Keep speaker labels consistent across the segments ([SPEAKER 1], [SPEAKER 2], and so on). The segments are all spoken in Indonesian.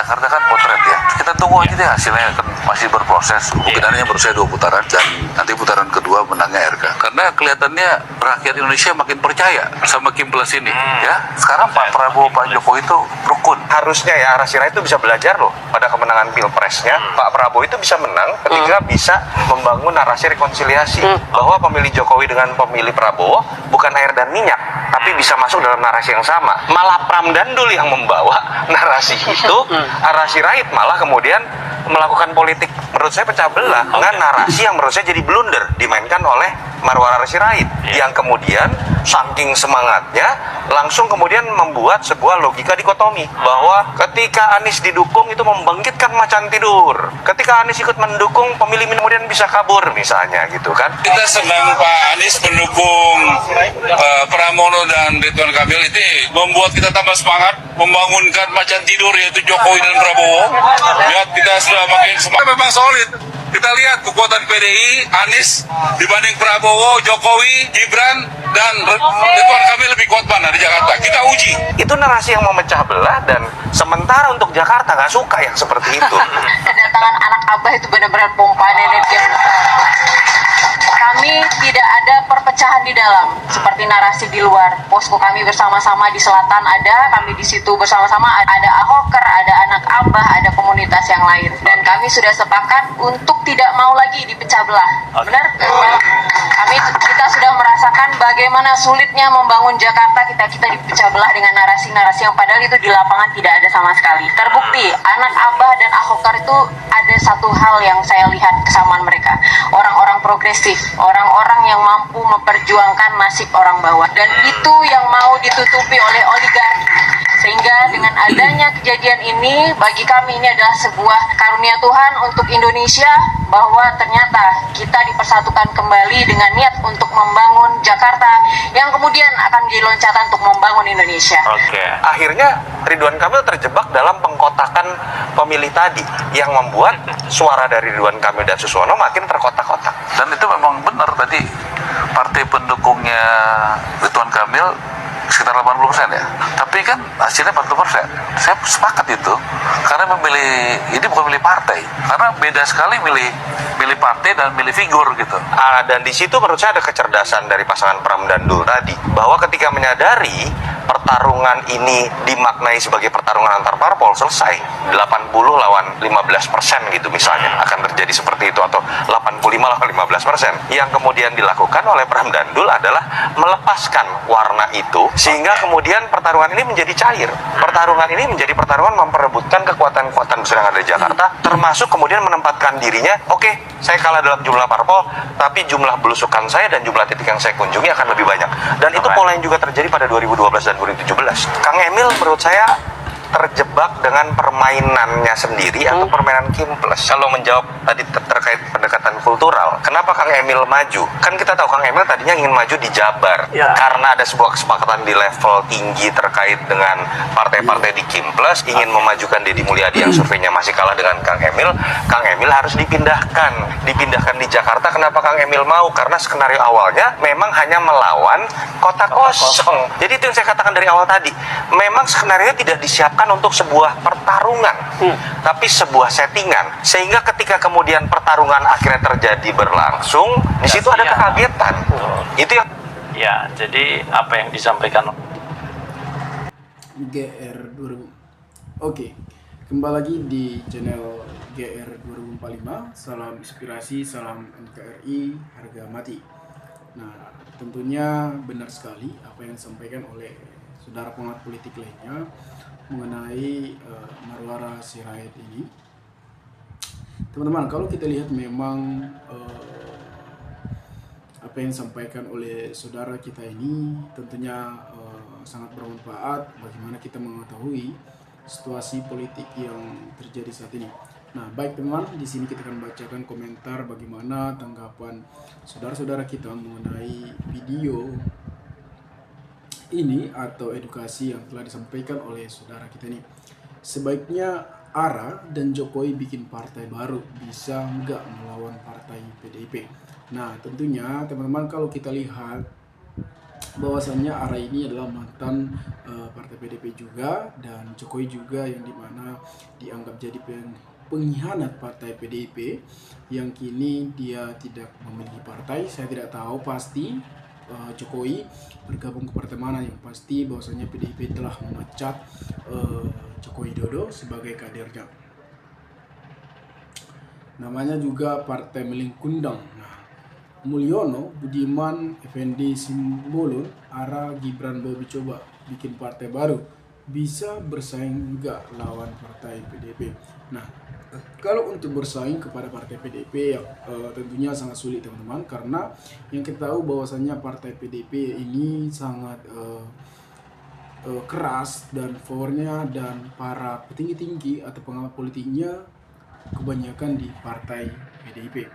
[SPEAKER 1] Jakarta kan potret ya. Kita tunggu aja deh hasilnya, kan masih berproses. Kemungkinannya baru saya 2 putaran dan nanti putaran kedua menangnya RK. Karena kelihatannya rakyat Indonesia makin percaya sama Kim Plus ini. Ya, sekarang Pak Prabowo, Pak Jokowi itu rukun.
[SPEAKER 2] Harusnya ya arah Sirait itu bisa belajar loh pada kemenangan pilpresnya. Pak Prabowo itu bisa menang ketika bisa membangun narasi rekonsiliasi bahwa pemilih Jokowi dengan pemilih Prabowo bukan air dan minyak, tapi bisa masuk dalam narasi yang sama. Malah Pram Dandul yang membawa narasi itu, arah Sirait malah kemudian melakukan politik menurut saya pecah belah dengan narasi yang menurut saya jadi blunder dimainkan oleh Marwar Sirait yang kemudian saking semangatnya langsung kemudian membuat sebuah logika dikotomi bahwa ketika Anies didukung itu membangkitkan macan tidur, ketika Anies ikut mendukung pemilih kemudian bisa kabur misalnya gitu kan.
[SPEAKER 1] Kita senang Pak Anies mendukung Pramono dan Ridwan Kamil, itu membuat kita tambah semangat membangunkan macan tidur yaitu Jokowi dan Prabowo. Ya, kita sudah makin semangat, memang solid. Kita lihat kekuatan PDI, Anies dibanding Prabowo, Jokowi, Gibran, dan Ridwan Kamil lebih kuat mana di Jakarta. Kita uji.
[SPEAKER 2] Itu narasi yang memecah belah dan sementara untuk Jakarta nggak suka yang seperti itu.
[SPEAKER 3] Kedatangan anak Abah itu benar-benar pompaan energi yang besar. Kami tidak ada perpecahan di dalam seperti narasi di luar. Posko kami bersama-sama di selatan ada, kami di situ bersama-sama ada Ahoker, ada anak Abah, ada komunitas yang lain. Dan kami sudah sepakat untuk tidak mau lagi dipecah belah. Benar? Kita sudah merasakan bagaimana sulitnya membangun Jakarta, kita dipecah belah dengan narasi-narasi yang padahal itu di lapangan tidak ada sama sekali. Terbukti anak Abah dan Ahoker itu ada satu hal yang saya lihat kesamaan mereka. Orang-orang progresif, orang-orang yang mampu memperjuangkan nasib orang bawah, dan itu yang mau ditutupi oleh oligarki. Sehingga dengan adanya kejadian ini, bagi kami ini adalah sebuah karunia Tuhan untuk Indonesia, bahwa ternyata kita dipersatukan kembali dengan niat untuk membangun Jakarta yang kemudian akan menjadi loncatan untuk membangun Indonesia.
[SPEAKER 2] Akhirnya Ridwan Kamil terjebak dalam pengkotakan pemilih tadi yang membuat suara dari Ridwan Kamil dan Suswono makin terkotak-kotak.
[SPEAKER 1] Dan itu memang benar tadi, partai pendukungnya Ridwan Kamil sekitar 80% ya. Tapi kan hasilnya 40%. Saya sepakat itu. Karena memilih, ini bukan milih partai. Karena beda sekali milih partai dan milih figur gitu.
[SPEAKER 2] Dan di situ menurut saya ada kecerdasan dari pasangan Pram dan Dul tadi, bahwa ketika menyadari pertarungan ini dimaknai sebagai pertarungan antar parpol, selesai 80 lawan 15% gitu misalnya akan terjadi seperti itu, atau 85 lawan 15%. Yang kemudian dilakukan oleh Pram dan Dul adalah melepaskan warna itu sehingga kemudian pertarungan ini menjadi cair. Pertarungan ini menjadi pertarungan memperebutkan kekuatan-kekuatan besar yang ada di Jakarta, termasuk kemudian menempatkan dirinya, oke, saya kalah dalam jumlah parpol, tapi jumlah belusukan saya dan jumlah titik yang saya kunjungi akan lebih banyak. Dan itu pola yang juga terjadi pada 2012 dan 2017. Kang Emil menurut saya terjebak dengan permainannya sendiri atau permainan Kim Plus. Kalau menjawab tadi terkait pendekatan kultural, kenapa Kang Emil maju? Kan kita tahu Kang Emil tadinya ingin maju di Jabar karena ada sebuah kesepakatan di level tinggi terkait dengan partai-partai di Kim Plus, ingin memajukan Deddy Mulyadi yang surveinya masih kalah dengan Kang Emil. Kang Emil harus dipindahkan di Jakarta. Kenapa Kang Emil mau? Karena skenario awalnya memang hanya melawan kota kosong. Jadi itu yang saya katakan dari awal tadi. Memang skenario tidak disiapkan untuk sebuah pertarungan, tapi sebuah settingan, sehingga ketika kemudian pertarungan akhirnya terjadi berlangsung, di situ ada kekagetan. Itu yang
[SPEAKER 4] jadi apa yang disampaikan
[SPEAKER 5] GR 2000. Oke, kembali lagi di channel GR 2045. Salam inspirasi, salam NKRI, harga mati. Nah, tentunya benar sekali apa yang disampaikan oleh saudara pengamat politik lainnya mengenai Marwar Sirait ini. Teman-teman, kalau kita lihat memang apa yang disampaikan oleh saudara kita ini tentunya sangat bermanfaat bagaimana kita mengetahui situasi politik yang terjadi saat ini. Nah, baik teman, di sini kita akan bacakan komentar bagaimana tanggapan saudara-saudara kita mengenai video ini atau edukasi yang telah disampaikan oleh saudara kita ini. Sebaiknya ARA dan Jokowi bikin partai baru, bisa nggak melawan partai PDIP? Nah, tentunya teman-teman, kalau kita lihat bahwasannya Ara ini adalah mantan partai PDP juga, dan Jokowi juga yang dimana dianggap jadi pengkhianat partai PDIP yang kini dia tidak memiliki partai. Saya tidak tahu pasti Jokowi bergabung ke partai mana, yang pasti bahwasanya PDIP telah memecat Joko Widodo sebagai kadernya. Namanya juga Partai Melingkundang. Nah, Mulyono, Budiman, Effendi Simbolon, Ara, Gibran Bobi coba bikin partai baru, bisa bersaing juga lawan partai PDP. Nah, kalau untuk bersaing kepada partai PDP tentunya sangat sulit teman-teman, karena yang kita tahu bahwasannya partai PDP ini sangat keras, dan powernya dan para petinggi-tinggi atau pengamat politiknya kebanyakan di partai PDIP.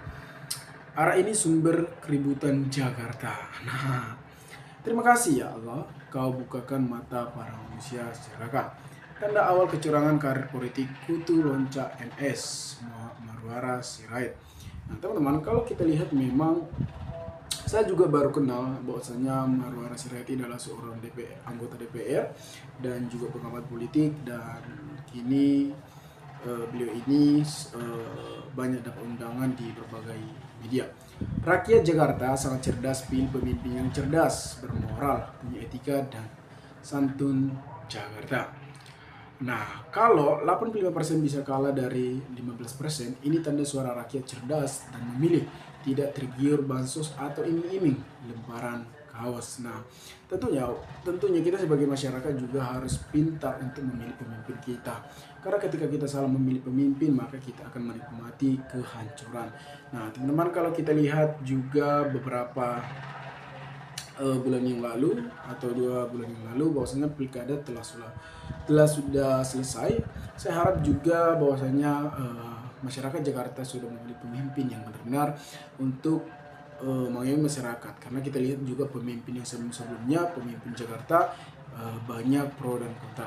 [SPEAKER 5] Ara ini sumber keributan Jakarta. Nah, terima kasih ya Allah, kau bukakan mata para manusia secara. Tanda awal kecurangan karir politik Kutu Lonca NS Marwara Sirait. Nah teman-teman, kalau kita lihat memang saya juga baru kenal bahwasanya Marwara Sirait adalah seorang anggota DPR dan juga pengamat politik, dan kini beliau ini banyak dapat undangan di berbagai media. Rakyat Jakarta sangat cerdas, pilih pemimpin yang cerdas, bermoral, punya etika dan santun Jakarta. Nah, kalau 85% bisa kalah dari 15%, ini tanda suara rakyat cerdas dan memilih, tidak tergiur bansos atau iming-iming lemparan kaos. Nah, tentunya kita sebagai masyarakat juga harus pintar untuk memilih pemimpin kita. Karena ketika kita salah memilih pemimpin, maka kita akan menikmati kehancuran. Nah, teman-teman, kalau kita lihat juga beberapa bulan yang lalu atau 2 bulan yang lalu bahwasanya pilkada sudah selesai. Saya harap juga bahwasanya masyarakat Jakarta sudah memilih pemimpin yang benar-benar untuk mengayomi masyarakat, karena kita lihat juga pemimpin yang sebelumnya, pemimpin Jakarta banyak pro dan kontra.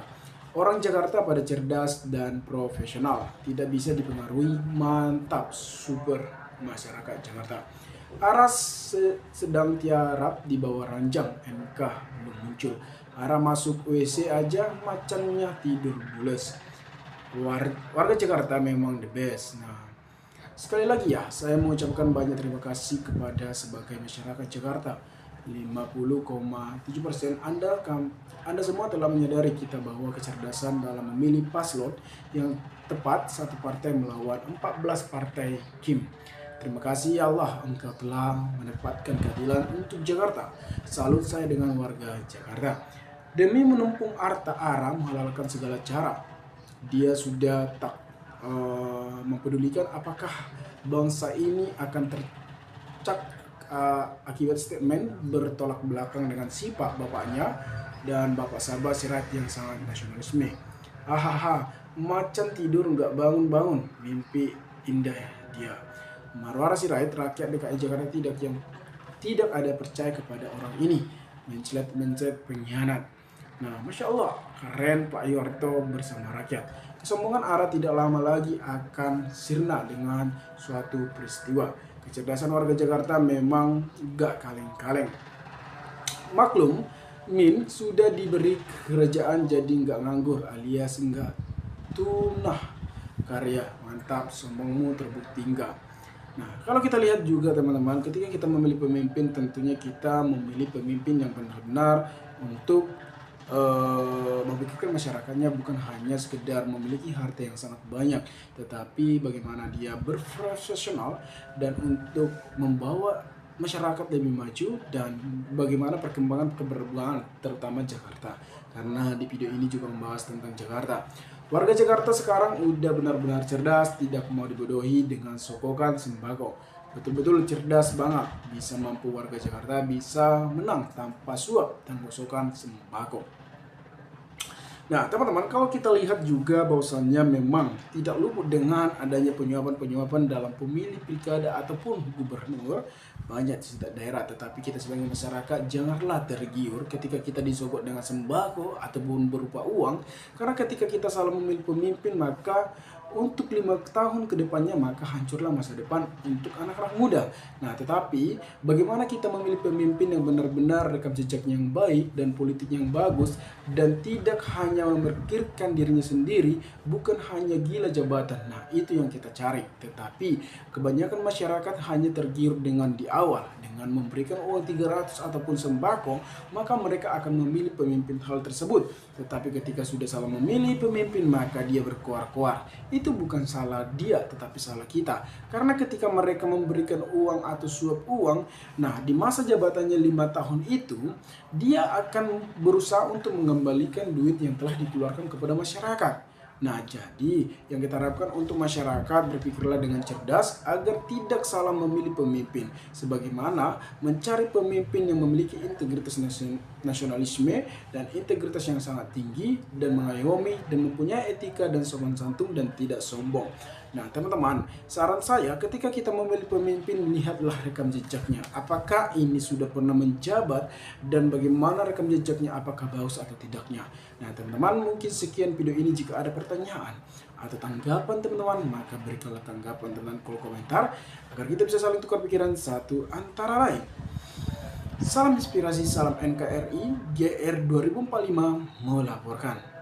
[SPEAKER 5] Orang Jakarta pada cerdas dan profesional, tidak bisa dipengaruhi, mantap, super masyarakat Jakarta. Aras sedang tiarap di bawah ranjang, MK belum muncul. Ara masuk WC aja macannya tidur bules. Warga Jakarta memang the best. Nah, sekali lagi ya, saya mengucapkan banyak terima kasih kepada sebagai masyarakat Jakarta. 50,7% Anda semua telah menyadari kita bahwa kecerdasan dalam memilih paslon yang tepat, satu partai melawan 14 partai Kim. Terima kasih ya Allah, Engkau telah mendapatkan keadilan untuk Jakarta. Salut saya dengan warga Jakarta. Demi menumpung harta Ara menghalalkan segala cara. Dia sudah tak mempedulikan apakah bangsa ini akan tercak akibat statement bertolak belakang dengan sifat bapaknya dan Bapak Sabah Sirait yang sangat nasionalisme. Hahaha, macan tidur nggak bangun-bangun, mimpi indah dia. Marwara Sirait, rakyat DKI Jakarta tidak ada percaya kepada orang ini, mencet pengkhianat. Nah, Masya Allah, keren Pak Yuarto bersama rakyat. Kesombongan Ara tidak lama lagi akan sirna dengan suatu peristiwa. Kecerdasan warga Jakarta memang gak kaleng-kaleng. Maklum, Min sudah diberi kerajaan jadi nggak nganggur alias nggak tunah karya. Mantap, sombongmu terbukti enggak. Nah, kalau kita lihat juga teman-teman, ketika kita memilih pemimpin, tentunya kita memilih pemimpin yang benar-benar untuk memikirkan masyarakatnya, bukan hanya sekedar memiliki harta yang sangat banyak, tetapi bagaimana dia berprofesional dan untuk membawa masyarakat lebih maju, dan bagaimana perkembangan keberagaman terutama Jakarta. Karena di video ini juga membahas tentang Jakarta. Warga Jakarta sekarang udah benar-benar cerdas, tidak mau dibodohi dengan sokokan sembako. Betul-betul cerdas banget, bisa mampu warga Jakarta bisa menang tanpa suap dan gosokan sembako. Nah teman-teman, kalau kita lihat juga bahwasannya memang tidak luput dengan adanya penyuapan dalam pemilih pilkada ataupun gubernur banyak di setiap daerah. Tetapi kita sebagai masyarakat janganlah tergiur ketika kita disogok dengan sembako ataupun berupa uang. Karena ketika kita salah memilih pemimpin, maka untuk 5 tahun ke depannya, maka hancurlah masa depan untuk anak-anak muda. Nah, tetapi bagaimana kita memilih pemimpin yang benar-benar rekam jejaknya yang baik dan politik yang bagus, dan tidak hanya memikirkan dirinya sendiri, bukan hanya gila jabatan. Nah, itu yang kita cari. Tetapi kebanyakan masyarakat hanya tergiur dengan di awal, dengan memberikan uang 300 ataupun sembako, maka mereka akan memilih pemimpin hal tersebut. Tetapi ketika sudah salah memilih pemimpin, maka dia berkoar-koar. Itu bukan salah dia, tetapi salah kita. Karena ketika mereka memberikan uang atau suap uang, nah di masa jabatannya 5 tahun itu, dia akan berusaha untuk mengembalikan duit yang telah dikeluarkan kepada masyarakat. Nah, jadi yang kita harapkan untuk masyarakat, berpikirlah dengan cerdas agar tidak salah memilih pemimpin. Sebagaimana mencari pemimpin yang memiliki integritas nasionalisme dan integritas yang sangat tinggi, dan mengayomi dan mempunyai etika dan sopan santun dan tidak sombong. Nah, teman-teman, saran saya ketika kita memilih pemimpin, lihatlah rekam jejaknya. Apakah ini sudah pernah menjabat, dan bagaimana rekam jejaknya, apakah bagus atau tidaknya. Nah, teman-teman, mungkin sekian video ini. Jika ada pertanyaan atau tanggapan teman-teman, maka berikanlah tanggapan dengan kolom komentar agar kita bisa saling tukar pikiran satu antara lain. Salam inspirasi, salam NKRI, GR 2045 melaporkan.